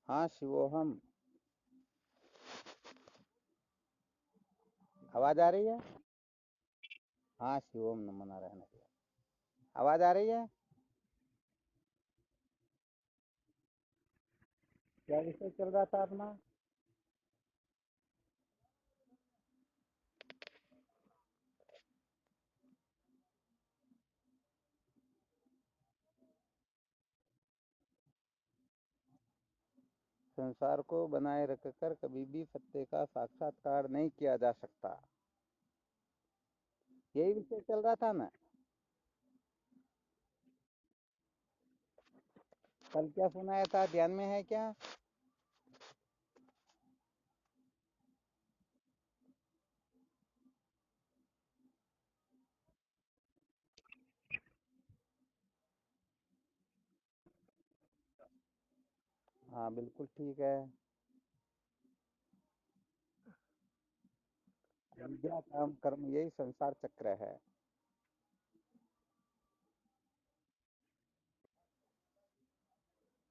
हाँ शिवोहम। आवाज आ रही है? हाँ शिवोम नमो नारायण। आवाज आ रही है? क्या विषय चल रहा था अपना? संसार को बनाए रखकर कभी भी सत्य का साक्षात्कार नहीं किया जा सकता। यही विषय चल रहा था ना? कल क्या सुनाया था, ध्यान में है क्या? हाँ बिल्कुल ठीक है। विद्या काम कर्म यही संसार चक्र है।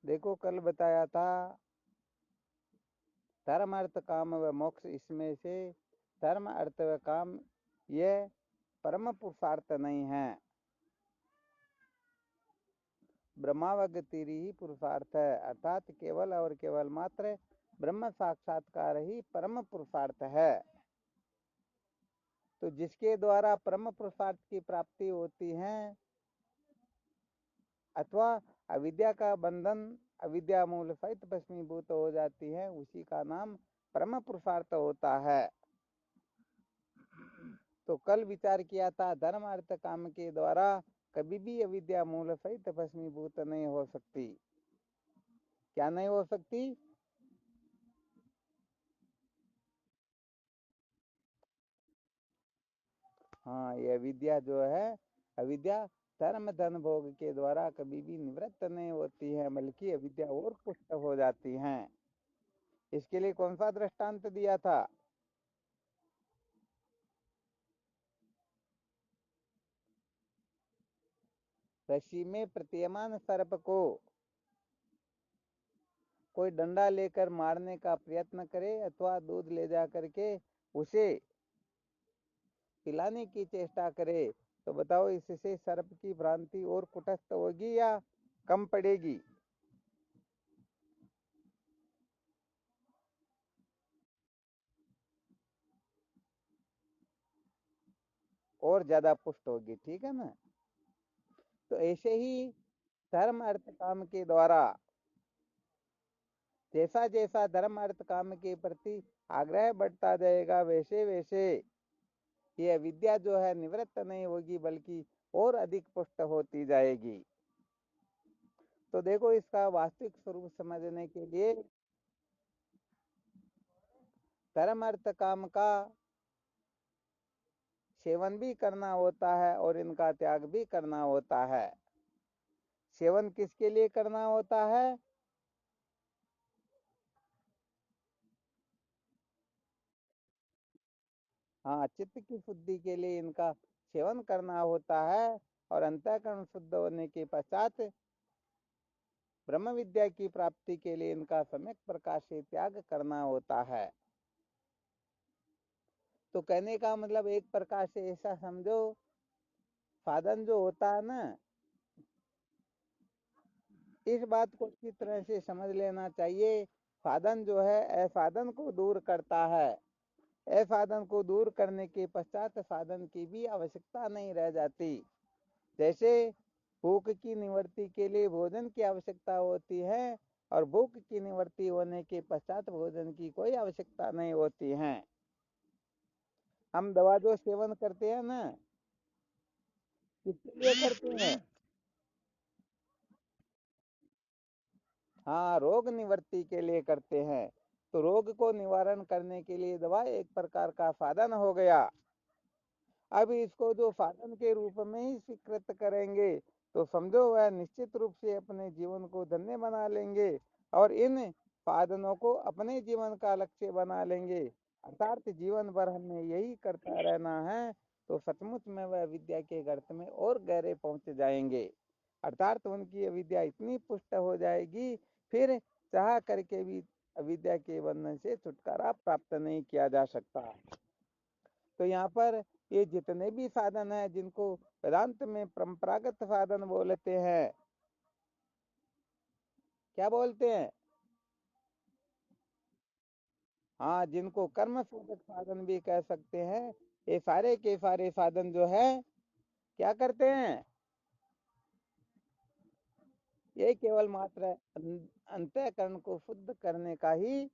देखो कल बताया था, धर्म अर्थ काम व मोक्ष, इसमें से धर्म अर्थ व काम ये परम पुरुषार्थ नहीं है। ब्रह्मावगतिरी ही पुरुषार्थ है, अर्थात केवल और केवल मात्र ब्रह्म साक्षात्कार ही परम पुरुषार्थ है। तो जिसके द्वारा परम पुरुषार्थ की प्राप्ति होती है, अथवा अविद्या का बंधन, अविद्या मूल सहित भस्मीभूत हो जाती है, उसी का नाम परम पुरुषार्थ होता है। तो कल विचार किया था, धर्म अर्थ काम के द्वारा कभी भी अविद्या मूल सहित भस्मीभूत नहीं हो सकती। क्या नहीं हो सकती? हाँ, ये अविद्या जो है, अविद्या धर्म धन भोग के द्वारा कभी भी निवृत्त नहीं होती है, बल्कि अविद्या और पुष्ट हो जाती हैं। इसके लिए कौन सा दृष्टांत दिया था? रस्सी में प्रतीयमान सर्प को कोई डंडा लेकर मारने का प्रयत्न करे, अथवा दूध ले जा करके उसे पिलाने की चेष्टा करे, तो बताओ इससे सर्प की भ्रांति और कुटस्थ होगी या कम पड़ेगी? और ज्यादा पुष्ट होगी, ठीक है ना? तो ऐसे ही धर्म अर्थ काम के द्वारा जैसा जैसा धर्म अर्थ काम के प्रति आग्रह बढ़ता जाएगा, वैसे वैसे ये विद्या जो है निवृत्त नहीं होगी, बल्कि और अधिक पुष्ट होती जाएगी। तो देखो, इसका वास्तविक स्वरूप समझने के लिए धर्म अर्थ काम का सेवन भी करना होता है और इनका त्याग भी करना होता है। सेवन किसके लिए करना होता है? हाँ, चित्त की शुद्धि के लिए इनका सेवन करना होता है, और अंतःकरण शुद्ध होने के पश्चात ब्रह्म विद्या की प्राप्ति के लिए इनका सम्यक प्रकार से त्याग करना होता है। तो कहने का मतलब एक प्रकार से ऐसा समझो, साधन जो होता है ना, इस बात को अच्छी तरह से समझ लेना चाहिए। साधन जो है असाधन को दूर करता है। असाधन को दूर करने के पश्चात साधन की भी आवश्यकता नहीं रह जाती। जैसे भूख की निवृत्ति के लिए भोजन की आवश्यकता होती है, और भूख की निवृत्ति होने के पश्चात भोजन की कोई आवश्यकता नहीं होती है। हम दवा जो सेवन करते हैं ना, किसके लिए करते हैं? हाँ, रोग निवृत्ति के लिए करते हैं। तो रोग को निवारण करने के लिए दवा एक प्रकार का साधन हो गया। अब इसको जो साधन के रूप में ही स्वीकृत करेंगे, तो समझो वह निश्चित रूप से अपने जीवन को धन्य बना लेंगे, और इन साधनों को अपने जीवन का लक्ष्य बना लेंगे। अर्थात जीवन भर हमें यही करता रहना है, तो सचमुच में वह विद्या के गर्त में और गहरे पहुंच जाएंगे। अर्थात उनकी विद्या इतनी पुष्ट हो जाएगी, फिर चाह करके भी अविद्या के बंधन से छुटकारा प्राप्त नहीं किया जा सकता। तो यहाँ पर ये जितने भी साधन हैं जिनको वेदांत में परंपरागत साधन बोलते हैं, क्या बोलते हैं? हाँ, जिनको कर्म साधक साधन भी कह सकते हैं, ये सारे के सारे साधन जो है क्या करते हैं? ये केवल मात्र अंतःकरण को शुद्ध करने का ही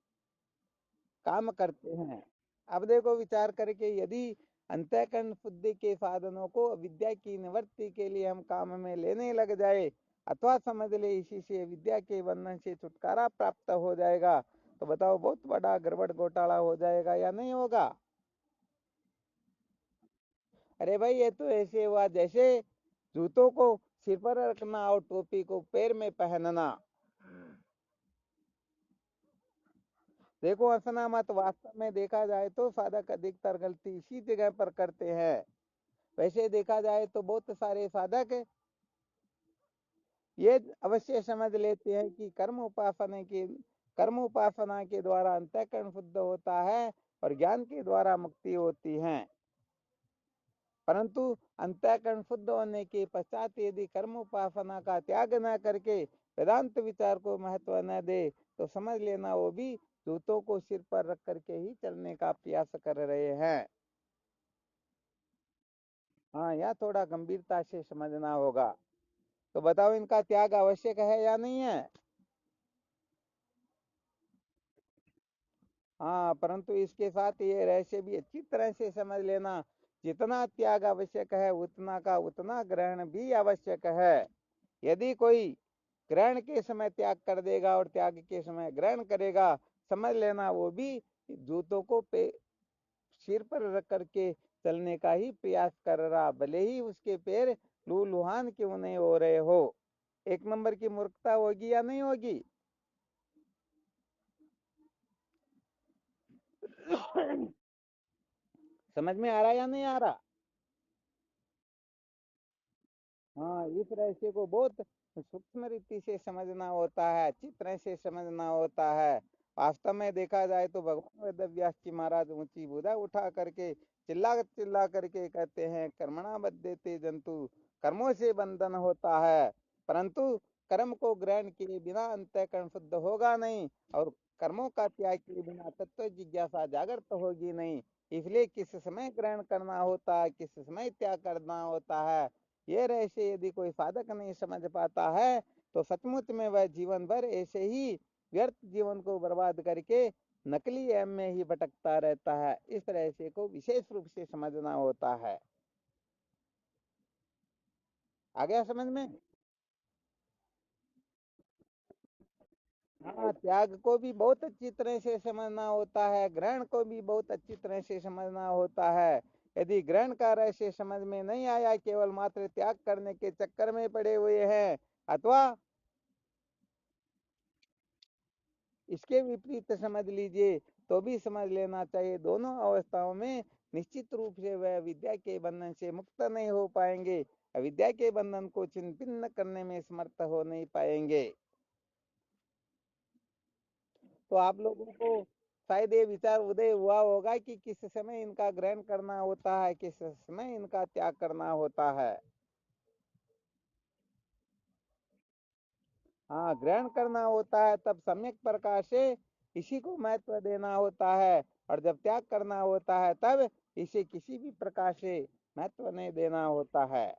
काम करते हैं। अब देखो विचार करके, यदि अंतःकरण शुद्धि के साधनों को विद्या की निवृत्ति के लिए हम काम में लेने लग जाए, अथवा समझ ले इसी से विद्या के बंधन से छुटकारा प्राप्त हो जाएगा, तो बताओ बहुत बड़ा गड़बड़ घोटाला हो जाएगा या नहीं होगा? अरे भाई, ये तो ऐसे हुआ जैसे जूतों को सिर पर रखना और टोपी को पैर में पहनना। देखो असना मत, वास्तव में देखा जाए तो साधक अधिकतर गलती इसी जगह पर करते हैं। वैसे देखा जाए तो बहुत सारे साधक ये अवश्य समझ लेते हैं कि कर्म उपासना के द्वारा अंतःकरण शुद्ध होता है और ज्ञान के द्वारा मुक्ति होती है। परंतु अंतःकरण शुद्ध होने के पश्चात यदि कर्म उपासना का त्याग न करके वेदांत विचार को महत्व न दे, तो समझ लेना वो भी जूतों को सिर पर रख करके ही चलने का प्रयास कर रहे हैं। हाँ, यह थोड़ा गंभीरता से समझना होगा। तो बताओ, इनका त्याग आवश्यक है या नहीं है? हाँ, परंतु इसके साथ ये रहस्य भी अच्छी तरह से समझ लेना, जितना त्याग आवश्यक है उतना का उतना ग्रहण भी आवश्यक है। यदि कोई ग्रहण के समय त्याग कर देगा और त्याग के समय ग्रहण करेगा, समझ लेना वो भी जूतों को सिर पर रख करके चलने का ही प्रयास कर रहा, भले ही उसके पैर लूलुहान क्यों नहीं हो रहे हो। एक नंबर की मूर्खता होगी या नहीं होगी? समझ में आ रहा या नहीं आ रहा? हाँ, इस रहस्य को बहुत सूक्ष्म रीति से समझना होता है, अच्छी तरह से समझना होता है। वास्तव में देखा जाए तो भगवान वेद व्यास जी महाराज ऊंची भुजा उठा करके चिल्ला चिल्ला करके कहते हैं, कर्मणा बद्धते जंतु, कर्मों से बंधन होता है। परंतु कर्म को ग्रहण किए बिना अंतःकरण शुद्ध होगा नहीं, और कर्मों का त्याग किए बिना तत्व जिज्ञासा जागृत होगी नहीं। इसलिए किस समय ग्रहण करना होता है, किस समय त्याग करना होता है, ये रहस्य यदि कोई साधक नहीं समझ पाता है, तो सचमुच में वह जीवन भर ऐसे ही व्यर्थ जीवन को बर्बाद करके नकली एम में ही भटकता रहता है। इस रहस्य को विशेष रूप से समझना होता है। आ गया समझ में? हाँ, त्याग को भी बहुत अच्छी तरह से समझना होता है, ग्रहण को भी बहुत अच्छी तरह से समझना होता है। यदि ग्रहण का रहस्य समझ में नहीं आया, केवल मात्र त्याग करने के चक्कर में पड़े हुए हैं, अथवा इसके विपरीत समझ लीजिए, तो भी समझ लेना चाहिए दोनों अवस्थाओं में निश्चित रूप से वह विद्या के बंधन से मुक्त नहीं हो पाएंगे, अविद्या के बंधन को छिन्न भिन्न करने में समर्थ हो नहीं पाएंगे। तो आप लोगों को शायद ये विचार उदय हुआ होगा कि किस समय इनका ग्रहण करना होता है, किस समय इनका त्याग करना होता है। हाँ, ग्रहण करना होता है तब सम्यक प्रकार से इसी को महत्व देना होता है, और जब त्याग करना होता है तब इसे किसी भी प्रकार से महत्व नहीं देना होता है।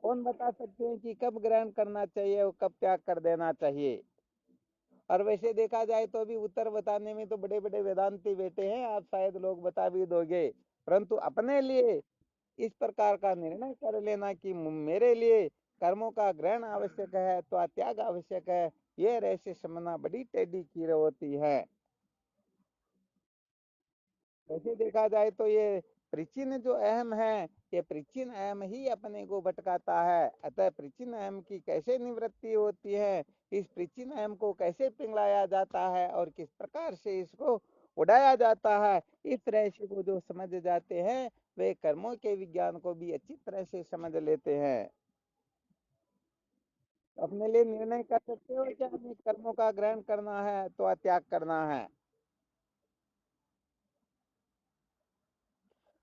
कौन बता सकते हैं कि कब ग्रहण करना चाहिए और कब त्याग कर देना चाहिए? और वैसे देखा जाए तो अभी उत्तर बताने में तो बड़े बड़े वेदांती बैठे हैं, आप शायद लोग बता भी दोगे, परंतु अपने लिए इस प्रकार का निर्णय कर लेना कि मेरे लिए कर्मों का ग्रहण आवश्यक है तो त्याग आवश्यक है, ये रहस्य समझना बड़ी टेढ़ी कीर होती है। वैसे देखा जाए तो ये प्राचीन जो अहम है, ये प्राचीन अहम ही अपने को भटकाता है। अतः प्राचीन अहम की कैसे निवृत्ति होती है, इस प्राचीन अहम को कैसे पिघलाया जाता है और किस प्रकार से इसको उड़ाया जाता है, इस रहस्य को जो समझ जाते हैं वे कर्मों के विज्ञान को भी अच्छी तरह से समझ लेते हैं। अपने लिए निर्णय कर सकते हो कि हमें कर्मों का ग्रहण करना है तो त्याग करना है।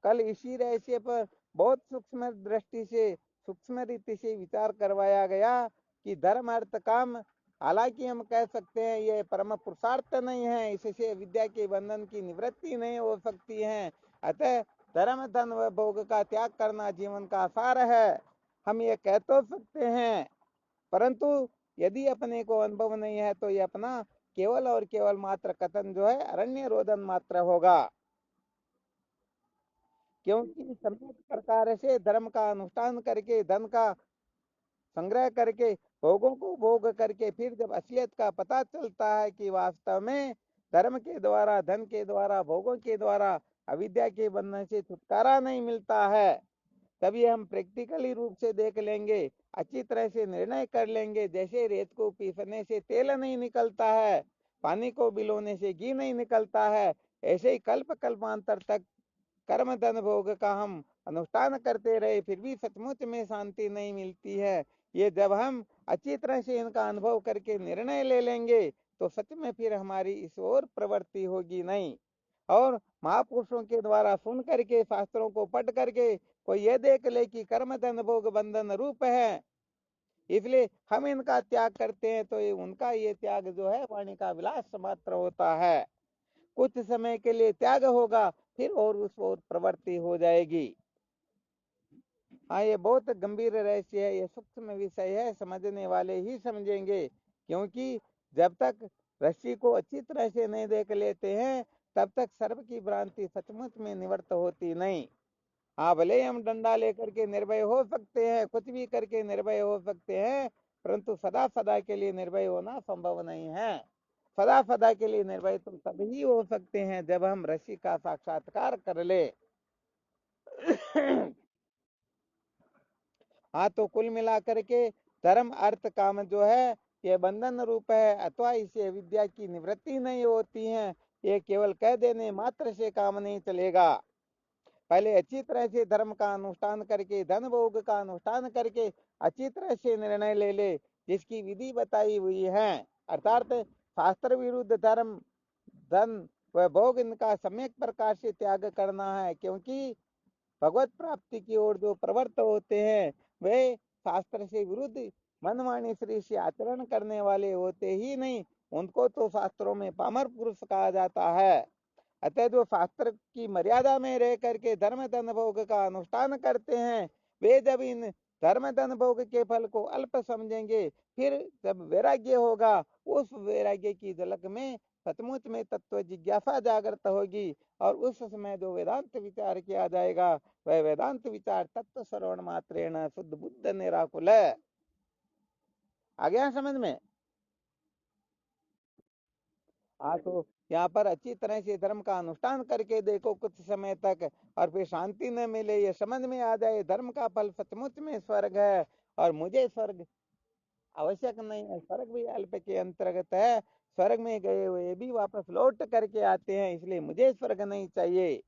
कल इसी रहस्य पर बहुत सूक्ष्म दृष्टि से, सूक्ष्म रीति से विचार करवाया गया कि धर्म अर्थ काम, हालांकि हम कह सकते हैं ये परम पुरुषार्थ नहीं है, इससे विद्या के बंधन की निवृत्ति नहीं हो सकती है। अतः धर्म धन व भोग का त्याग करना जीवन का सार है, हम ये कह तो सकते हैं, परंतु यदि अपने को अनुभव नहीं है तो ये अपना केवल और केवल मात्र कथन जो है अरण्य रोदन मात्र होगा। क्योंकि सम्यक प्रकार से धर्म का अनुष्ठान करके, धन का संग्रह करके, भोगों को भोग करके, फिर जब असलियत का पता चलता है कि वास्तव में धर्म के द्वारा, धन के द्वारा, भोगों के द्वारा अविद्या के बंधन से छुटकारा नहीं मिलता है, तभी हम प्रैक्टिकली रूप से देख लेंगे, अच्छी तरह से निर्णय कर लेंगे। जैसे रेत को पीसने से तेल नहीं निकलता है, पानी को बिलोने से घी नहीं निकलता है, ऐसे ही कल्प कल्पांतर तक कर्म धन भोग का हम अनुष्ठान करते रहे फिर भी सचमुच में शांति नहीं मिलती है। ये जब हम अच्छी तरह से इनका अनुभव करके निर्णय ले लेंगे तो सच में फिर हमारी इस ओर प्रवृत्ति होगी नहीं। और महापुरुषों के द्वारा सुन करके, शास्त्रों को पढ़ करके कोई ये देख ले कि कर्म धन भोग बंधन रूप है, इसलिए हम इनका त्याग करते हैं, तो ये उनका ये त्याग जो है वाणी का विलास मात्र होता है। कुछ समय के लिए त्याग होगा, फिर और उस ओर प्रवृत्ति हो जाएगी। हाँ, ये बहुत गंभीर रहस्य है, ये सूक्ष्म विषय है, समझने वाले ही समझेंगे। क्योंकि जब तक रस्सी को अच्छी तरह से नहीं देख लेते हैं तब तक सर्प की भ्रांति सचमुच में निवृत्त होती नहीं। हाँ, भले हम डंडा लेकर के निर्भय हो सकते हैं, कुछ भी करके निर्भय हो सकते हैं, परंतु सदा सदा के लिए निर्भय होना संभव नहीं है। सदा सदा के लिए निर्भय तो तभी हो सकते हैं जब हम ऋषि का साक्षात्कार कर ले। हाँ, तो कुल मिलाकर के धर्म अर्थ काम जो है ये बंधन रूप है, अथवा इसे विद्या की निवृत्ति नहीं होती है। ये केवल कह देने मात्र से काम नहीं चलेगा, पहले अच्छी तरह से धर्म का अनुष्ठान करके, धन भोग का अनुष्ठान करके अच्छी तरह से निर्णय ले ले जिसकी विधि बताई हुई है, अर्थात शास्त्र विरुद्ध धर्म, धन व भोग इनका सम्यक प्रकार से त्याग करना है। क्योंकि भगवत प्राप्ति की ओर जो प्रवृत्त होते हैं वे शास्त्र से विरुद्ध मनमानी श्री से आचरण करने वाले होते ही नहीं, उनको तो शास्त्रों में पामर पुरुष कहा जाता है। अतः जो शास्त्र की मर्यादा में रह करके धर्म धन भोग का अनुष्ठान करते हैं, वे जब इन धर्म धन भोग के फल को अल्प समझेंगे, फिर जब वैराग्य होगा, उस वैराग्य की झलक में सचमुच में तत्व जिज्ञासा जागृत होगी, और उस समय जो वेदांत विचार किया जाएगा वह वेदांत विचार तत्व श्रवण मात्रेण शुद्ध बुद्ध निराकुल है। आ गया समझ में? हाँ, तो यहाँ पर अच्छी तरह से धर्म का अनुष्ठान करके देखो कुछ समय तक, और फिर शांति न मिले, ये समझ में आ जाए धर्म का फल सचमुच में स्वर्ग है, और मुझे स्वर्ग आवश्यक नहीं है, स्वर्ग भी अल्प के अंतर्गत है, स्वर्ग में गए हुए भी वापस लौट करके आते हैं, इसलिए मुझे स्वर्ग नहीं चाहिए।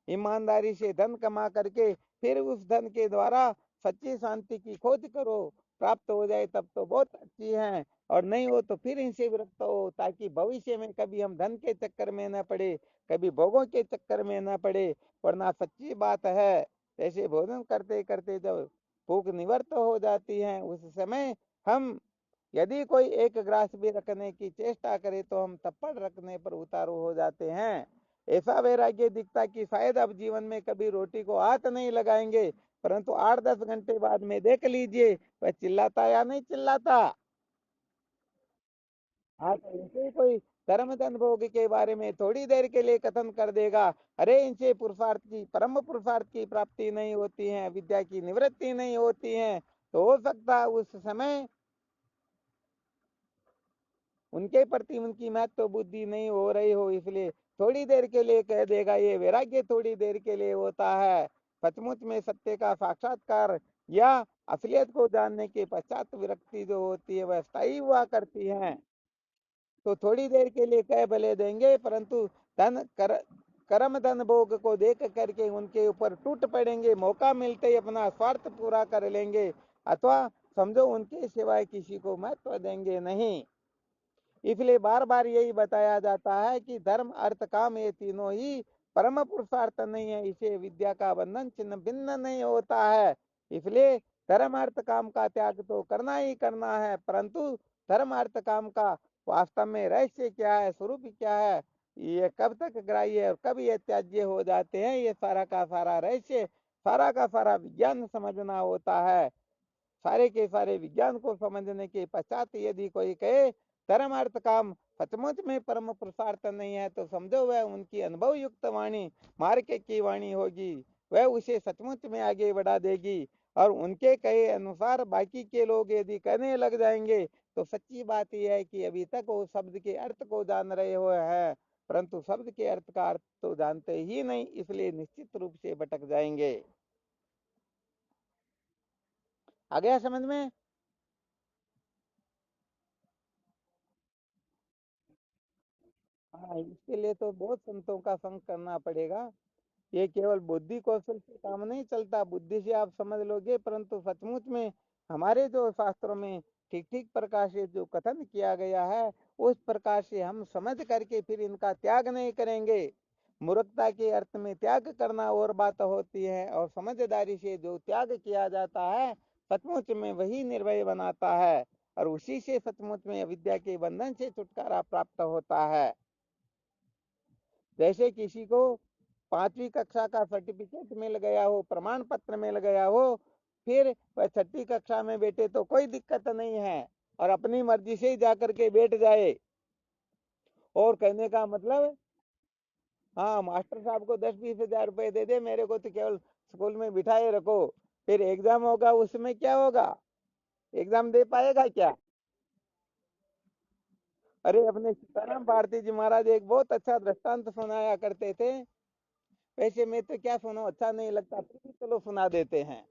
ईमानदारी से धन कमा करके फिर उस धन के द्वारा सच्ची शांति की खोज करो, प्राप्त हो जाए तब तो बहुत अच्छी है, और नहीं हो तो फिर इनसे विरक्त हो, ताकि भविष्य में कभी हम धन के चक्कर में न पड़े, कभी भोगों के चक्कर में न पड़े। वरना सच्ची बात है, जैसे भोजन करते करते जब भूख निवृत्त हो जाती है उस समय हम यदि कोई एक ग्रास भी रखने की चेष्टा करे तो हम थप्पड़ रखने पर उतारू हो जाते हैं। ऐसा वैराग्य दिखता कि शायद अब जीवन में कभी रोटी को हाथ नहीं लगाएंगे, परंतु 8-10 घंटे बाद में देख लीजिए वह चिल्लाता या नहीं चिल्लाता। हाँ, तो ऐसे ही कोई धर्म धन भोग के बारे में थोड़ी देर के लिए कथन कर देगा, अरे इनसे पुरुषार्थ की, परम पुरुषार्थ की प्राप्ति नहीं होती है, विद्या की निवृत्ति नहीं होती है, तो हो सकता है उस समय उनके प्रति उनकी महत्व बुद्धि नहीं हो रही हो, इसलिए थोड़ी देर के लिए कह देगा। ये वैराग्य थोड़ी देर के लिए होता है, सचमुच में सत्य का साक्षात्कार या असलियत को जानने के पश्चात विरक्ति जो होती है वह स्थायी हुआ करती है। तो थोड़ी देर के लिए कह भले देंगे, परंतु धन कर कर्म धन भोग को देख करके उनके ऊपर टूट पड़ेंगे, मौका मिलते ही अपना स्वार्थ पूरा कर लेंगे, अथवा समझो उनके सिवाय किसी को महत्व देंगे नहीं। इसलिए बार बार यही बताया जाता है कि धर्म अर्थ काम ये तीनों ही परम पुरुषार्थ नहीं है, इसे विद्या का बंधन चिन्ह भिन्न नहीं होता है। इसलिए धर्म अर्थ काम का त्याग तो करना ही करना है, परंतु धर्म अर्थ काम का वास्तव में रहस्य क्या है, स्वरूप क्या है, ये कब तक ग्राह्य है और कब ये त्याज्य हो जाते हैं, ये सारा का सारा रहस्य, सारा का सारा विज्ञान समझना होता है। सारे के सारे विज्ञान को समझने के पश्चात यदि कोई कहे धर्म अर्थ काम सचमुच में परम पुरुषार्थ नहीं है, तो समझो वह उनकी अनुभव युक्त वाणी मार्ग की वाणी होगी, वह उसे सचमुच में आगे बढ़ा देगी। और उनके कहे अनुसार बाकी के लोग यदि कहने लग जाएंगे तो सच्ची बात यह है कि अभी तक वो शब्द के अर्थ को जान रहे हुए हैं, परंतु शब्द के अर्थ का अर्थ तो जानते ही नहीं, इसलिए निश्चित रूप से भटक जाएंगे। आ गया समझ में? हाँ, इसके लिए तो बहुत संतों का संग करना पड़ेगा। ये केवल बुद्धि कौशल से काम नहीं चलता, बुद्धि से आप समझ लोगे, परंतु सचमुच में हमारे जो शास्त्रों में ठीक ठीक प्रकार से जो कथन किया गया है, उस प्रकार से हम समझ करके फिर इनका त्याग नहीं करेंगे। मूर्खता के अर्थ में त्याग करना और बात होती है, और समझदारी से जो त्याग किया जाता है सचमुच में वही निर्भय बनाता है, और उसी से सचमुच में अविद्या के बंधन से छुटकारा प्राप्त होता है। जैसे किसी को 5वीं कक्षा का सर्टिफिकेट मिल गया हो, प्रमाण पत्र मिल गया हो, फिर वह 6ठी कक्षा में बैठे तो कोई दिक्कत नहीं है, और अपनी मर्जी से ही जाकर के बैठ जाए। और कहने का मतलब, हाँ मास्टर साहब को 10-20 हजार रुपए दे दे, मेरे को तो केवल स्कूल में बिठाए रखो, फिर एग्जाम होगा उसमें क्या होगा, एग्जाम दे पाएगा क्या? अरे अपने सीताराम भारती जी महाराज एक बहुत अच्छा दृष्टांत सुनाया करते थे। वैसे मैं तो क्या सुनो अच्छा नहीं लगता, फिर भी चलो सुना देते हैं।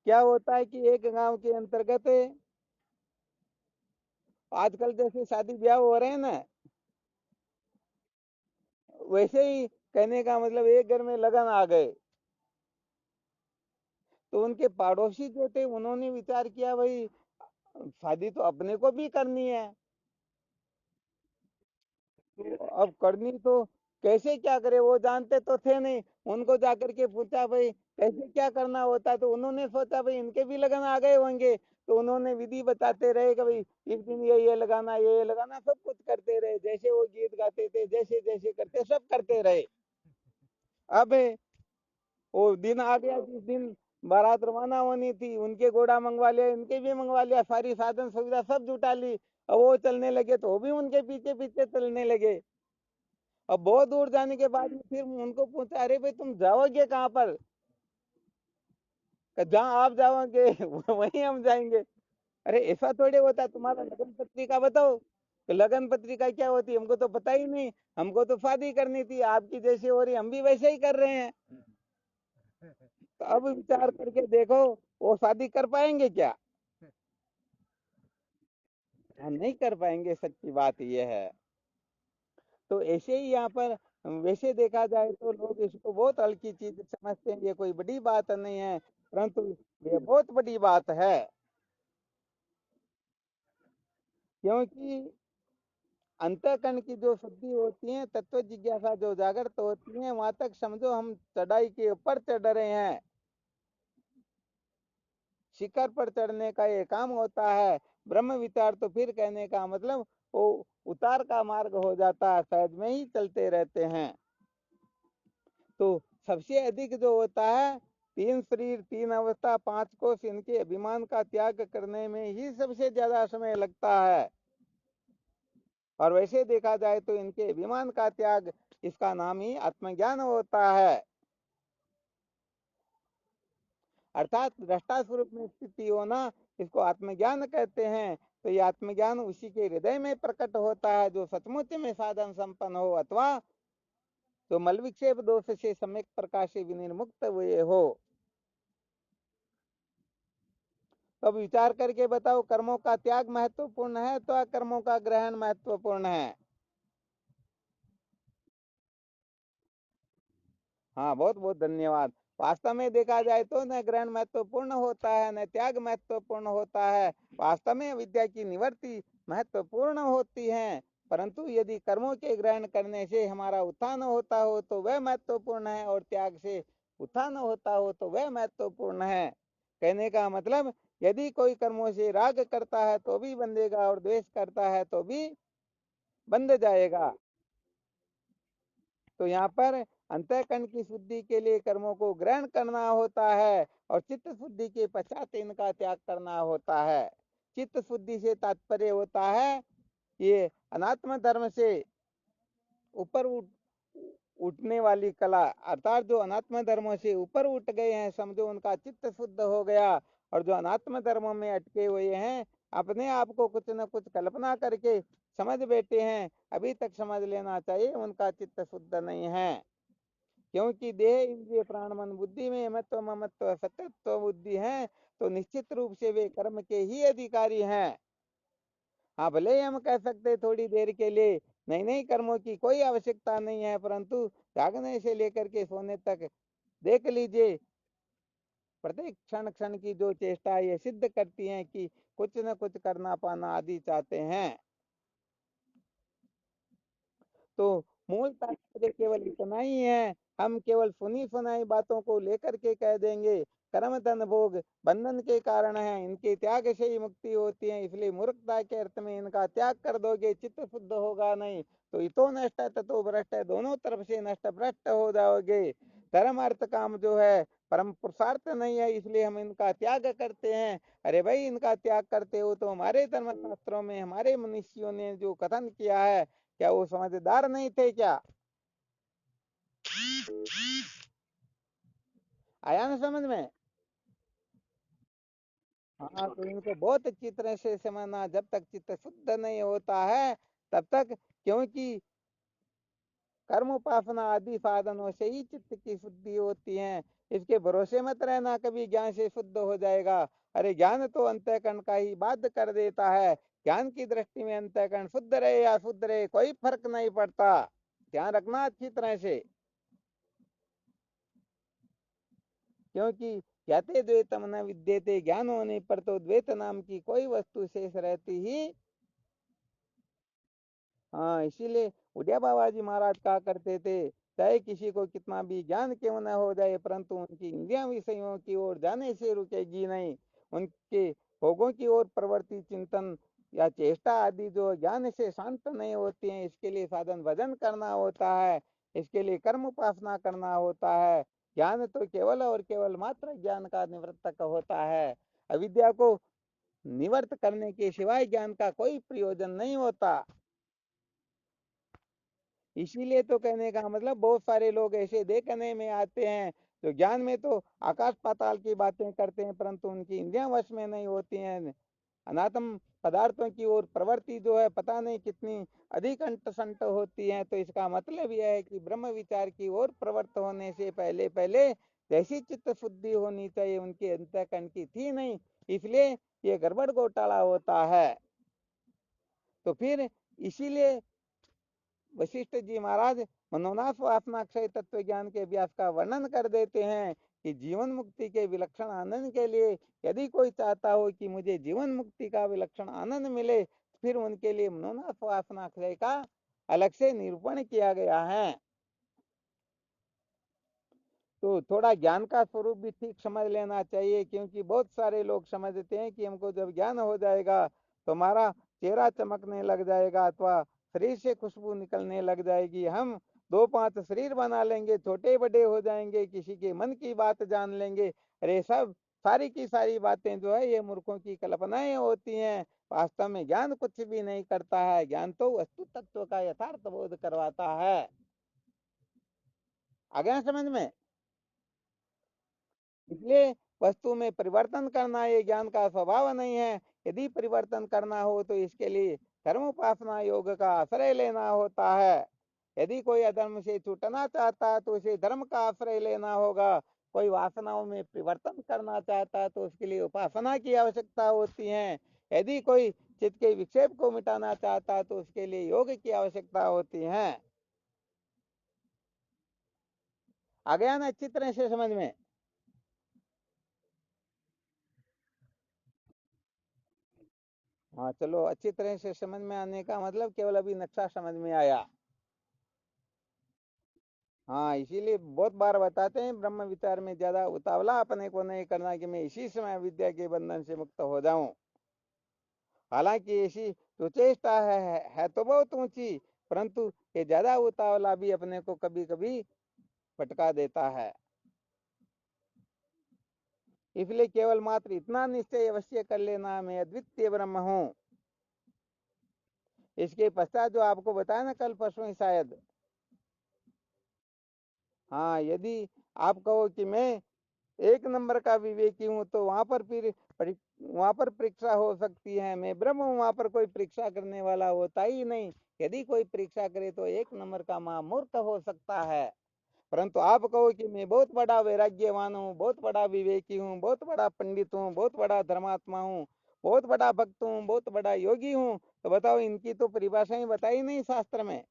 क्या होता है कि एक गांव के अंतर्गत आजकल जैसे शादी ब्याह हो रहे हैं ना, वैसे ही कहने का मतलब एक घर में लगन आ गए, तो उनके पड़ोसी जो थे उन्होंने विचार किया भाई शादी तो अपने को भी करनी है, तो अब करनी तो कैसे क्या करे, वो जानते तो थे नहीं। उनको जाकर के पूछा भाई कैसे क्या करना होता, तो उन्होंने सोचा भाई इनके भी लगन आ गए होंगे, तो उन्होंने विधि बताते रहे कि भाई इस दिन ये लगाना ये लगाना, सब कुछ करते रहे, जैसे वो गीत गाते थे जैसे जैसे करते सब करते रहे। अब वो दिन आ गया जिस दिन बारात रवाना होनी थी, उनके घोड़ा मंगवा लिया, इनके भी मंगवा लिया, सारी साधन सुविधा सब जुटा ली। अब वो चलने लगे तो वो भी उनके पीछे पीछे चलने लगे। अब बहुत दूर जाने के बाद में फिर उनको पूछा अरे भाई तुम जाओगे कहाँ पर, जहाँ आप जाओगे वहीं हम जाएंगे। अरे ऐसा थोड़े होता, तुम्हारा लगन पत्रिका बताओ। तो लगन पत्रिका क्या होती है हमको तो पता ही नहीं, हमको तो शादी करनी थी, आपकी जैसी हो रही हम भी वैसे ही कर रहे हैं। तो अब विचार करके देखो वो शादी कर पाएंगे क्या? हम नहीं कर पाएंगे, सच्ची बात यह है। तो ऐसे ही यहाँ पर वैसे देखा जाए तो लोग इसको बहुत हल्की चीज समझते हैं, ये कोई बड़ी बात नहीं है, परंतु ये बहुत बड़ी बात है। क्योंकि अंतःकरण की जो शुद्धि होती है, तत्व जिज्ञासा जो जागृत होती है, वहां तक समझो हम चढ़ाई के ऊपर चढ़ रहे हैं। शिखर पर चढ़ने का ये काम होता है। ब्रह्म विचार तो फिर कहने का मतलब वो उतार का मार्ग हो जाता है, सहज में ही चलते रहते हैं। तो सबसे अधिक जो होता है 3 शरीर 3 अवस्था 5 कोश, इनके अभिमान का त्याग करने में ही सबसे ज्यादा समय लगता है। और वैसे देखा जाए तो इनके अभिमान का त्याग, इसका नाम ही आत्मज्ञान होता है। अर्थात दृष्टा स्वरूप में स्थिति होना, इसको आत्मज्ञान कहते हैं। तो ये आत्मज्ञान उसी के हृदय में प्रकट होता है जो सचमुच में साधन संपन्न हो, अथवा जो मल विक्षेप दोष से सम्यक प्रकाश से विनिर्मुक्त हुए हो। तो अब विचार करके बताओ, कर्मों का त्याग महत्वपूर्ण है तो कर्मों का ग्रहण महत्वपूर्ण है? हाँ बहुत बहुत धन्यवाद। वास्तव में देखा जाए तो न ग्रहण महत्वपूर्ण होता है न त्याग महत्वपूर्ण होता है। वास्तव में विद्या की निवृत्ति महत्वपूर्ण होती है, परंतु यदि कर्मों के ग्रहण करने से हमारा उत्थान होता हो तो वह महत्वपूर्ण है, और त्याग से उत्थान होता हो तो वह महत्वपूर्ण है। कहने का मतलब, यदि कोई कर्मों से राग करता है तो भी बंधेगा, और द्वेष करता है तो भी बंध जाएगा। तो यहाँ पर अंतःकरण की शुद्धि के लिए कर्मों को ग्रहण करना होता है, और चित्त शुद्धि के पश्चात इनका त्याग करना होता है। चित्त शुद्धि से तात्पर्य होता है ये अनात्म धर्म से ऊपर उठने वाली कला, अर्थात जो अनात्म धर्मों से ऊपर उठ गए हैं, समझो उनका चित्त शुद्ध हो गया। और जो अनात्म धर्मों में अटके हुए हैं, अपने आप को कुछ न कुछ कल्पना करके समझ बैठे हैं, अभी तक समझ लेना चाहिए उनका चित्त शुद्ध नहीं है। क्योंकि देह इंद्रिय प्राण मन बुद्धि में मत्व ममत्व सत्यत्व बुद्धि है, तो निश्चित रूप से वे कर्म के ही अधिकारी हैं। हाँ, भले ही हम कह सकते थोड़ी देर के लिए नई नई कर्मों की कोई आवश्यकता नहीं है, परंतु जागने से लेकर के सोने तक देख लीजिए, प्रत्येक क्षण क्षण की जो चेष्टा ये सिद्ध करती हैं कि कुछ न कुछ करना पाना आदि चाहते हैं। तो मूल तात्पर्य केवल इतना ही है, हम केवल सुनी सुनाई बातों को लेकर के कह देंगे कर्म धन भोग बंधन के कारण है, इनके त्याग से ही मुक्ति होती है, इसलिए मूर्खता के अर्थ में इनका त्याग कर दोगे, चित्त शुद्ध होगा नहीं, तो इतो नष्ट है ततो भ्रष्ट है, दोनों तरफ से नष्ट भ्रष्ट हो जाओगे। धर्म अर्थ काम जो है परम पुरुषार्थ नहीं है, इसलिए हम इनका त्याग करते हैं। अरे भाई, इनका त्याग करते हो तो हमारे धर्म शास्त्रों में हमारे मनुष्यों ने जो कथन किया है, क्या वो समझदार नहीं थे क्या? आया ना समझ में? हाँ, तो इनको बहुत अच्छी तरह से समझना, जब तक चित्त शुद्ध नहीं होता है तब तक, क्योंकि कर्म उपासना आदि साधनों से ही चित्त की शुद्धि होती है। इसके भरोसे मत रहना कभी ज्ञान से शुद्ध हो जाएगा। अरे ज्ञान तो अंतःकरण का ही बाध्य कर देता है। ज्ञान की दृष्टि में अंतःकरण शुद्ध रहे या शुद्ध रहे कोई फर्क नहीं पड़ता, ध्यान रखना अच्छी तरह से। क्योंकि यते द्वैतम न विद्यते, ज्ञान होने पर तो द्वैत नाम की कोई वस्तु शेष रहती ही। हाँ, इसीलिए उदय बाबा जी महाराज कहा करते थे, चाहे किसी को कितना भी ज्ञान क्यों न हो जाए, परंतु उनकी इंद्रियां विषयों की ओर जाने से रुकेगी नहीं। उनके भोगों की ओर प्रवृत्ति चिंतन या चेष्टा आदि जो ज्ञान से शांत नहीं होती हैं, इसके लिए साधन भजन करना होता है, इसके लिए कर्म उपासना करना होता है। ज्ञान तो केवल और केवल मात्र ज्ञान का निवर्तक होता है। अविद्या को निवर्त करने के सिवाय ज्ञान का कोई प्रयोजन नहीं होता। इसीलिए तो कहने का मतलब, बहुत सारे लोग ऐसे देखने में आते हैं जो ज्ञान में तो आकाश पाताल की बातें करते हैं, परंतु उनकी इंद्रियां वश में नहीं होती हैं। अनात्म पदार्थों की ओर प्रवृत्ति जो है पता नहीं कितनी अधिक अंटसंट होती है। तो इसका मतलब यह है कि ब्रह्म विचार की ओर प्रवृत्त होने से पहले पहले जैसी चित्त शुद्धि होनी चाहिए उनके अंतःकरण की थी नहीं, इसलिए ये गड़बड़ घोटाला होता है। तो फिर इसीलिए वशिष्ठ जी महाराज मनोनाथ वासना क्षय तत्व ज्ञान के अभ्यास का वर्णन कर देते हैं कि जीवन मुक्ति के विलक्षण आनंद के लिए यदि कोई चाहता हो कि मुझे जीवन मुक्ति का विलक्षण आनंद मिले, फिर उनके लिए मनोनाथ वासना क्षय का अलग से निरूपण किया गया है। तो थोड़ा ज्ञान का स्वरूप भी ठीक समझ लेना चाहिए, क्योंकि बहुत सारे लोग समझते हैं कि हमको जब ज्ञान हो जाएगा तो हमारा चेहरा चमकने लग जाएगा, अथवा शरीर से खुशबू निकलने लग जाएगी, हम दो पांच शरीर बना लेंगे, छोटे बड़े हो जाएंगे, किसी के मन की बात जान लेंगे। अरे सब सारी की सारी बातें जो है ये मूर्खों की कल्पनाएं होती हैं। वास्तव में ज्ञान कुछ भी नहीं करता है, ज्ञान तो वस्तु तत्व का यथार्थ बोध करवाता है। आ गया समझ में? इसलिए वस्तु में परिवर्तन करना ये ज्ञान का स्वभाव नहीं है। यदि परिवर्तन करना हो तो इसके लिए धर्म उपासना योग का आश्रय लेना होता है। यदि कोई अधर्म से छूटना चाहता है तो उसे धर्म का आश्रय लेना होगा। कोई वासनाओं में परिवर्तन करना चाहता है तो उसके लिए उपासना की आवश्यकता होती है। यदि कोई चित्त के विक्षेप को मिटाना चाहता है तो उसके लिए योग की आवश्यकता होती है। आ गया ना अच्छी तरह से समझ में? हाँ चलो, अच्छी तरह से समझ में आने का मतलब केवल अभी नक्शा समझ में आया। हाँ, इसीलिए बहुत बार बताते हैं ब्रह्म विचार में ज्यादा उतावला अपने को नहीं करना कि मैं इसी समय विद्या के बंधन से मुक्त हो जाऊं। हालांकि ऐसी जो चेष्टा है तो बहुत ऊंची, परंतु ये ज्यादा उतावला भी अपने को कभी कभी भटका देता है। इसलिए केवल मात्र इतना निश्चय अवश्य कर लेना, मैं अद्वितीय ब्रह्म हूँ। इसके पश्चात जो आपको बताया ना कल परसों ही शायद, हाँ, यदि आप कहो कि मैं एक नंबर का विवेकी हूँ तो वहां पर फिर वहां पर परीक्षा हो सकती है। मैं ब्रह्म हूँ, वहां पर कोई परीक्षा करने वाला होता ही नहीं। यदि कोई परीक्षा करे तो एक नंबर का महामूर्ख हो सकता है। परंतु आप कहो कि मैं बहुत बड़ा वैराग्यवान हूँ, बहुत बड़ा विवेकी हूँ, बहुत बड़ा पंडित हूँ, बहुत बड़ा धर्मात्मा हूँ, बहुत बड़ा भक्त हूँ, बहुत बड़ा योगी हूँ, तो बताओ, इनकी तो परिभाषा ही बताई नहीं शास्त्र में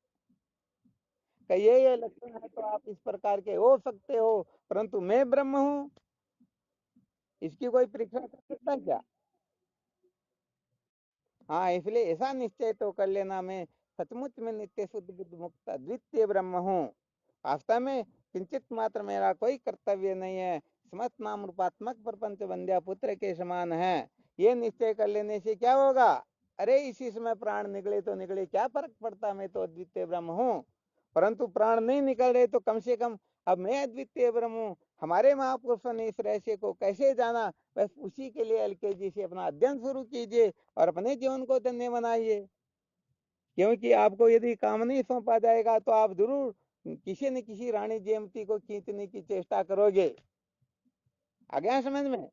कि ये लक्षण है तो आप इस प्रकार के हो सकते हो। परंतु मैं ब्रह्म हूँ, इसकी कोई परीक्षा कर सकता है क्या? हाँ, इसलिए ऐसा निश्चय तो कर लेना, मैं सचमुच में नित्य शुद्ध बुद्ध मुक्त अद्वितीय ब्रह्म हूँ। वास्तव में किंचित मात्र मेरा कोई कर्तव्य नहीं है, समस्त नाम रूपात्मक प्रपंच बंध्या पुत्र के समान है। ये निश्चय कर लेने से क्या होगा? अरे इसी समय प्राण निकले तो निकले, क्या फर्क पड़ता, मैं तो अद्वितीय ब्रह्म हूँ। परंतु प्राण नहीं निकल रहे तो कम से कम अब मैं अद्वितीय ब्रह्म हूँ। हमारे महापुरुषों ने इस रहस्य को कैसे जाना, बस उसी के लिए एलकेजी से अपना अध्ययन शुरू कीजिए और अपने जीवन को धन्य बनाइए। क्योंकि आपको यदि काम नहीं सौंपा जाएगा तो आप जरूर किसी न किसी रानी जयमती को खींचने की चेष्टा करोगे। आ गया समझ में?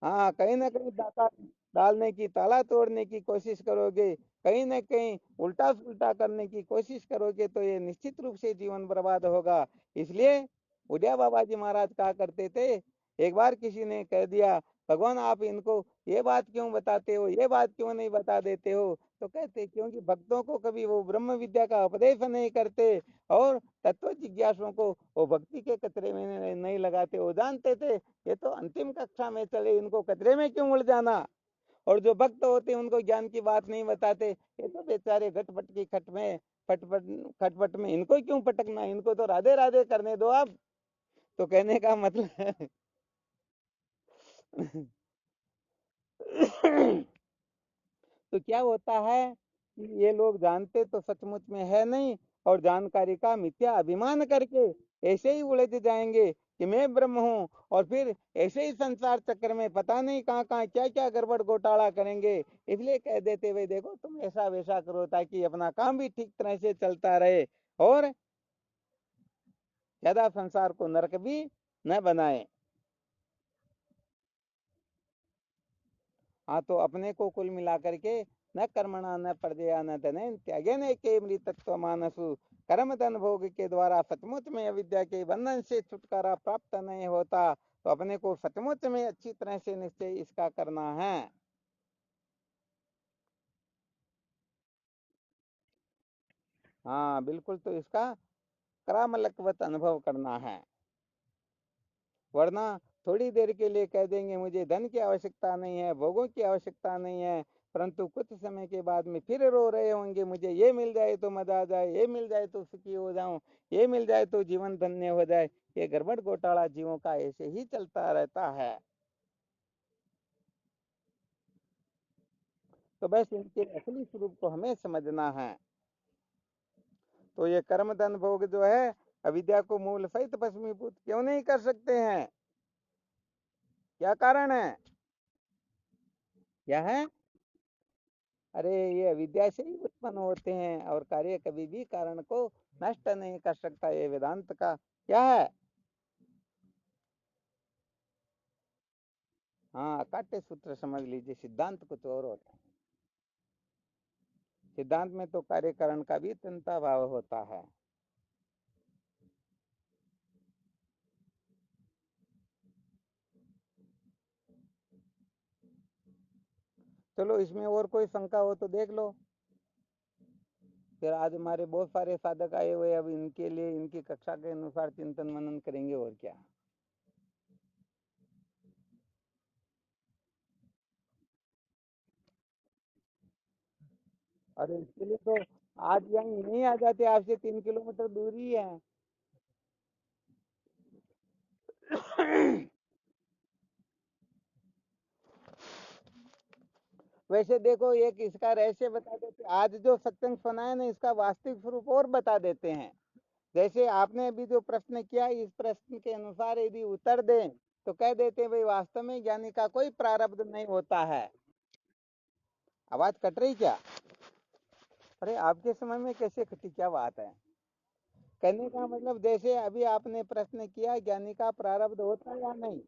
हाँ, कहीं ना कहीं डाका डालने की, ताला तोड़ने की कोशिश करोगे, कहीं ना कहीं उल्टा सुल्टा करने की कोशिश करोगे, तो ये निश्चित रूप से जीवन बर्बाद होगा। इसलिए उदय बाबा जी महाराज कहा करते थे, एक बार किसी ने कह दिया, भगवान आप इनको ये बात क्यों बताते हो, ये बात क्यों नहीं बता देते हो? तो कहते क्योंकि भक्तों को कभी वो ब्रह्म विद्या का उपदेश नहीं करते, और तत्व जिज्ञासुओं को वो भक्ति के कतरे में नहीं लगाते। वो जानते थे ये तो अंतिम कक्षा में चले, इनको कचरे में क्यों उलझाना। और जो भक्त होते हैं उनको ज्ञान की बात नहीं बताते, ये तो बेचारे घटपट की खट में फटपट खटपट में इनको क्यों पटकना, इनको तो राधे राधे करने दो आप। तो कहने का मतलब है तो क्या होता है कि ये लोग जानते तो सचमुच में है नहीं, और जानकारी का मिथ्या अभिमान करके ऐसे ही उलझ जाएंगे कि मैं ब्रह्म हूँ, और फिर ऐसे ही संसार चक्र में पता नहीं कहाँ कहाँ क्या क्या गड़बड़ घोटाला करेंगे। इसलिए कह देते भाई देखो तुम ऐसा वैसा करो ताकि अपना काम भी ठीक तरह से चलता रहे, और ज्यादा संसार को नरक भी न बनाए। हाँ, तो अपने को कुल मिलाकर के न कर्मणा न प्रजया न धने त्यागे के मृतत्व मानसु, कर्म धन भोग के द्वारा सचमुच में अविद्या के बंधन से छुटकारा प्राप्त नहीं होता। तो अपने को सचमुच में अच्छी तरह से निश्चय इसका करना है। हाँ बिल्कुल, तो इसका करामलकवत अनुभव करना है। वरना थोड़ी देर के लिए कह देंगे मुझे धन की आवश्यकता नहीं है, भोगों की आवश्यकता नहीं है, परंतु कुछ समय के बाद में फिर रो रहे होंगे मुझे ये मिल जाए तो मजा आ जाए, ये मिल जाए तो सुखी हो जाऊं, ये मिल जाए तो जीवन धन्य हो जाए। ये गड़बड़ घोटाला जीवों का ऐसे ही चलता रहता है। तो बस इनके असली स्वरूप को हमें समझना है। तो ये कर्म धन भोग जो है अविद्या को मूल सहित भस्मीभूत क्यों नहीं कर सकते हैं? क्या कारण है? क्या है? अरे ये अविद्या से ही उत्पन्न होते हैं, और कार्य कभी भी कारण को नष्ट नहीं कर सकता। ये वेदांत का क्या है? हाँ, काट्य सूत्र समझ लीजिए, सिद्धांत कुछ और होता है। सिद्धांत में तो कार्य कारण का भी तन्यता भाव होता है। चलो, इसमें और कोई शंका हो तो देख लो। फिर आज हमारे बहुत सारे साधक आए हुए, अब इनके लिए इनकी कक्षा के अनुसार चिंतन मनन करेंगे, और क्या। अरे इसके लिए तो आज यहाँ नहीं आ जाते, आपसे 3 किलोमीटर दूरी है। वैसे देखो, एक इसका रहस्य बता देते, आज जो सत्संग सुना है ना, इसका वास्तविक स्वरूप और बता देते हैं। जैसे आपने अभी जो प्रश्न किया, इस प्रश्न के अनुसार यदि उत्तर दें तो कह देते हैं भाई वास्तव में ज्ञानी का कोई प्रारब्ध नहीं होता है। आवाज कट रही क्या? अरे आपके समय में कैसे कटी, क्या बात है? कहने का मतलब जैसे अभी आपने प्रश्न किया ज्ञानी का प्रारब्ध होता है या नहीं,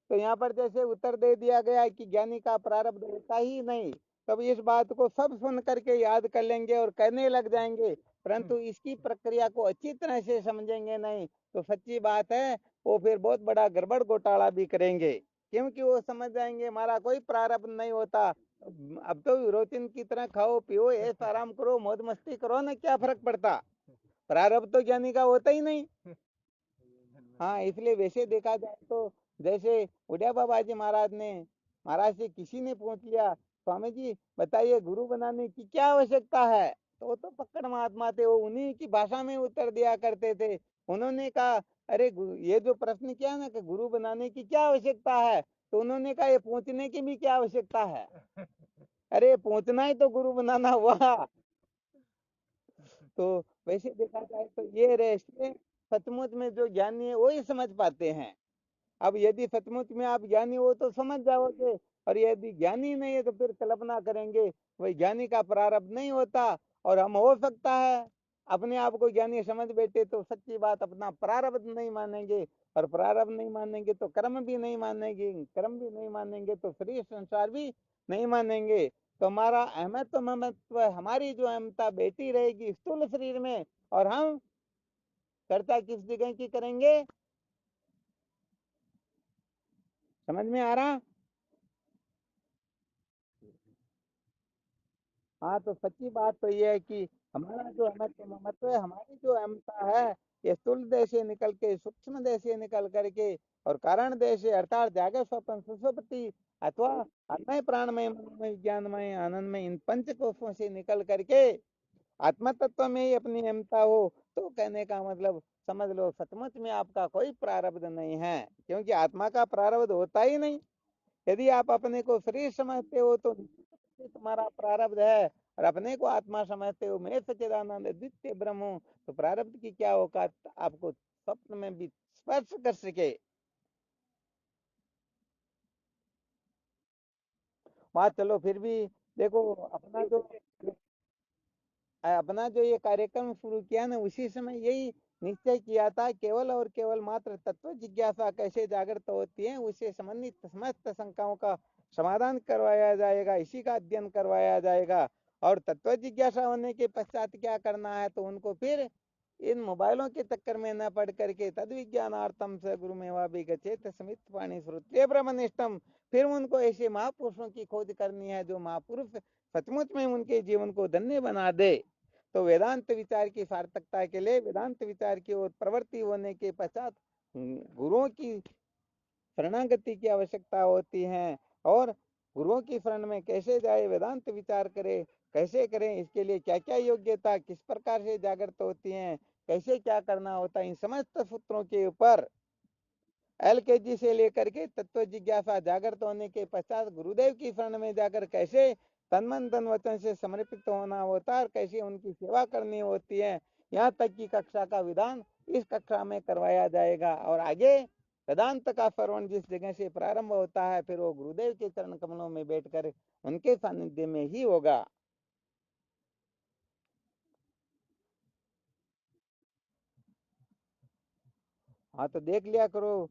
तो यहाँ पर जैसे उत्तर दे दिया गया कि ज्ञानी का प्रारब्ध होता ही नहीं। तब इस बात को सब सुन करके याद कर लेंगे और करने लग जाएंगे, परंतु इसकी प्रक्रिया को अच्छी तरह से समझेंगे नहीं, तो सच्ची बात है वो फिर बहुत बड़ा गड़बड़ घोटाला भी करेंगे। क्योंकि वो समझ जाएंगे हमारा कोई प्रारब्ध नहीं होता, अब तो रोटिन की तरह खाओ पियो ऐश आराम करो मौज मस्ती करो ना, क्या फर्क पड़ता। प्रारब्ध तो ज्ञानी का होता ही नहीं। हाँ, इसलिए वैसे देखा जाए तो जैसे उड़िया बाबा जी महाराज ने, महाराज से किसी ने पूछ लिया स्वामी जी बताइए गुरु बनाने की क्या आवश्यकता है, तो वो तो पक्कड़ महात्मा थे, वो उन्हीं की भाषा में उत्तर दिया करते थे। उन्होंने कहा अरे ये जो प्रश्न किया ना कि गुरु बनाने की क्या आवश्यकता है, तो उन्होंने कहा ये पूछने की भी क्या आवश्यकता है, अरे पूछना ही तो गुरु बनाना हुआ। तो वैसे देखा जाए तो ये रहस्य सचमुच में जो ज्ञानी है वही समझ पाते हैं। अब यदि सचमुच में आप ज्ञानी हो तो समझ जाओगे, और यदि ज्ञानी नहीं है तो फिर कल्पना करेंगे वही ज्ञानी का प्रारब्ध नहीं होता। और हम हो सकता है अपने आप को ज्ञानी समझ बैठे तो सच्ची बात अपना प्रारब्ध नहीं मानेंगे, और प्रारब्ध नहीं मानेंगे तो कर्म भी नहीं मानेंगे, कर्म भी नहीं मानेंगे तो शरीर संसार भी नहीं मानेंगे। तो हमारा अहमत्व ममत्व, हमारी जो अहमता बैठी रहेगी स्थूल शरीर में, और हम कर्ता किस जगह की करेंगे, समझ में आ रहा? हाँ, तो सच्ची बात तो ये है कि हमारा जो महत्व है, हमारी जो अहमता है, ये स्थूल देश से निकल के सूक्ष्म देश से निकल करके और कारण देश से अर्थात जागे स्वपन सुषुप्ति अथवा अन्य प्राणमय मनोमय विज्ञानमय आनंदमय इन पंच कोशों से निकल करके आत्मा तत्व में ही अपनी अहमता हो, तो कहने का मतलब समझ लो सचमुच में आपका कोई प्रारब्ध नहीं है, क्योंकि आत्मा का प्रारब्ध होता ही नहीं। यदि आप अपने को शरीर समझते हो तो तुम्हारा प्रारब्ध है, और अपने को आत्मा समझते हो मैं सच्चिदानंद द्वितीय ब्रह्म हूँ, तो प्रारब्ध की क्या औकात आपको स्वप्न में भी स्पर्श कर सके। वहां चलो फिर भी देखो, अपना जो ये कार्यक्रम शुरू किया ना, उसी समय यही निश्चय किया था, केवल और केवल मात्र तत्व जिज्ञासा कैसे जागृत होती है उससे संबंधित समस्त शंकाओं का समाधान करवाया जाएगा, इसी का अध्ययन करवाया जाएगा। और तत्व जिज्ञासा होने के पश्चात क्या करना है, तो उनको फिर इन मोबाइलों के चक्कर में न पड़ करके तद विज्ञानार्थम से गुरु मेवा भी गचेत समित पाणी श्रुत्य ब्रह्मनिष्ठम, फिर उनको ऐसे महापुरुषों की खोज करनी है जो महापुरुष सचमुच में उनके जीवन को धन्य बना दे। तो वेदांत विचार की सार्थकता के लिए वेदांत विचार की ओर प्रवृत्ति होने के पश्चात गुरुओं की शरणागति की आवश्यकता होती है। और गुरुओं की शरण में कैसे जाए, वेदांत विचार करे कैसे करें, इसके लिए क्या क्या योग्यता किस प्रकार से जागृत होती है, कैसे क्या करना होता है, इन समस्त सूत्रों के ऊपर एलकेजी से लेकर के तत्व जिज्ञासा जागृत होने के पश्चात गुरुदेव की शरण में जाकर कैसे तन मन धन वचन से समर्पित होना होता है और कैसे उनकी सेवा करनी होती है, यहाँ तक की कक्षा का विधान इस कक्षा में करवाया जाएगा। और आगे वेदांत का श्रवण जिस जगह से प्रारंभ होता है फिर वो गुरुदेव के चरण कमलों में बैठकर उनके सानिध्य में ही होगा। हाँ, तो देख लिया करो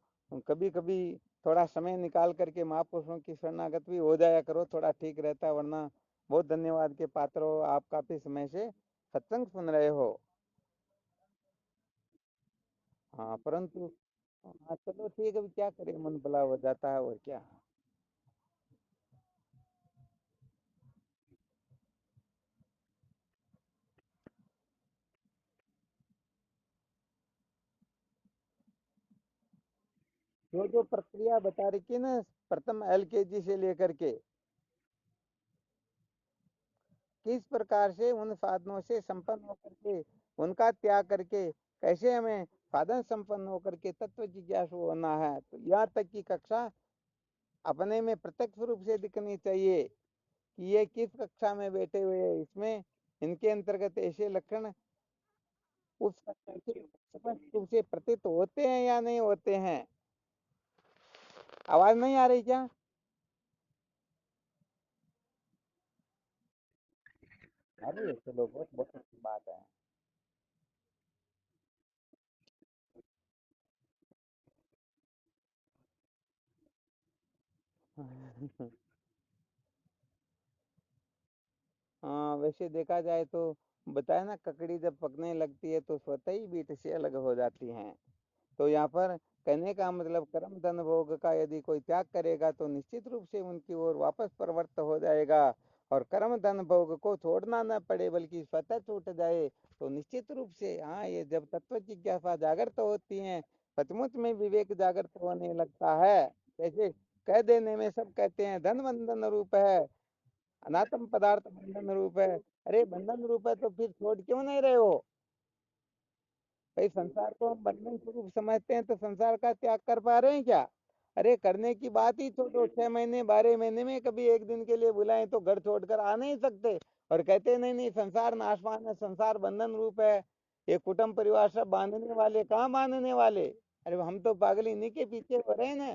कभी कभी, थोड़ा समय निकाल करके महापुरुषों की शरणागत भी हो जाया करो, थोड़ा ठीक रहता है, वरना बहुत धन्यवाद के पात्र हो आप, काफी समय से सत्संग सुन रहे हो। हाँ परंतु, हाँ चलो ठीक है, अभी क्या करें, मन भला हो जाता है और क्या। जो जो प्रक्रिया बता रखी ना, प्रथम एलकेजी से लेकर के, किस प्रकार से उन साधनों से संपन्न होकर के, उनका त्याग करके कैसे हमें साधन संपन्न होकर के तत्व जिज्ञासु होना है। तो यहाँ तक की कक्षा अपने में प्रत्यक्ष रूप से दिखनी चाहिए कि ये किस कक्षा में बैठे हुए हैं, इसमें इनके अंतर्गत ऐसे लक्षण उस कक्षा के स्पष्ट रूप से प्रतीत होते हैं या नहीं होते हैं। आवाज नहीं आ रही क्या? अरे चलो, बहुत बहुत अच्छी बात है। हाँ, वैसे देखा जाए तो बताया ना, ककड़ी जब पकने लगती है तो स्वतः ही बीट से अलग हो जाती हैं। तो यहाँ पर कहने का मतलब कर्म धन भोग का यदि कोई त्याग करेगा तो निश्चित रूप से उनकी ओर वापस प्रवृत्त हो जाएगा। और कर्म धन भोग को छोड़ना न पड़े बल्कि स्वतः छूट जाए तो निश्चित रूप से, हाँ, ये जब तत्व जिज्ञासा जागृत होती है, सचमुच में विवेक जागृत होने लगता है। जैसे कह देने में सब कहते हैं धन बंधन रूप है, अनात्म पदार्थ बंधन रूप है। अरे बंधन रूप है तो फिर छोड़ क्यों नहीं रहे हो? भाई संसार को हम बंधन स्वरूप समझते हैं तो संसार का त्याग कर पा रहे हैं क्या? अरे करने की बात ही छोड़ो, 6 महीने 12 महीने में कभी एक दिन के लिए बुलाएं तो घर छोड़कर आ नहीं सकते। और कहते नहीं नहीं, संसार नाशवान है, संसार बंधन रूप है, ये कुटुंब परिवार सब बांधने वाले, कहाँ बांधने वाले? अरे हम तो पागल इन्हीं के पीछे हो रहे हैं ना।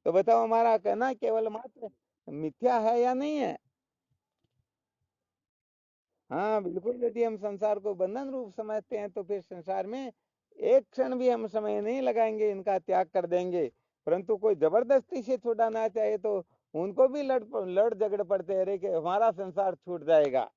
तो बताओ, हमारा कहना केवल मात्र मिथ्या है या नहीं है? हाँ बिल्कुल, यदि हम संसार को बंधन रूप समझते हैं तो फिर संसार में एक क्षण भी हम समय नहीं लगाएंगे, इनका त्याग कर देंगे। परंतु कोई जबरदस्ती से छुड़ाना चाहे तो उनको भी लड़ लड़ झगड़ पड़ते रहे कि हमारा संसार छूट जाएगा।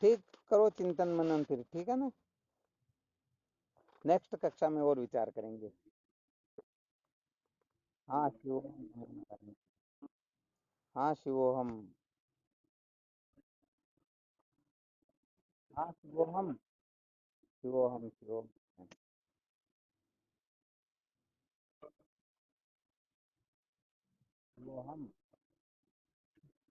ठीक, करो चिंतन मनन फिर, ठीक है ना? नेक्स्ट कक्षा में और विचार करेंगे। हाँ शिवोहम। हाँ शिवोहम। हाँ शिवोहम। शिवोहम शिवोहम। शिवोहम।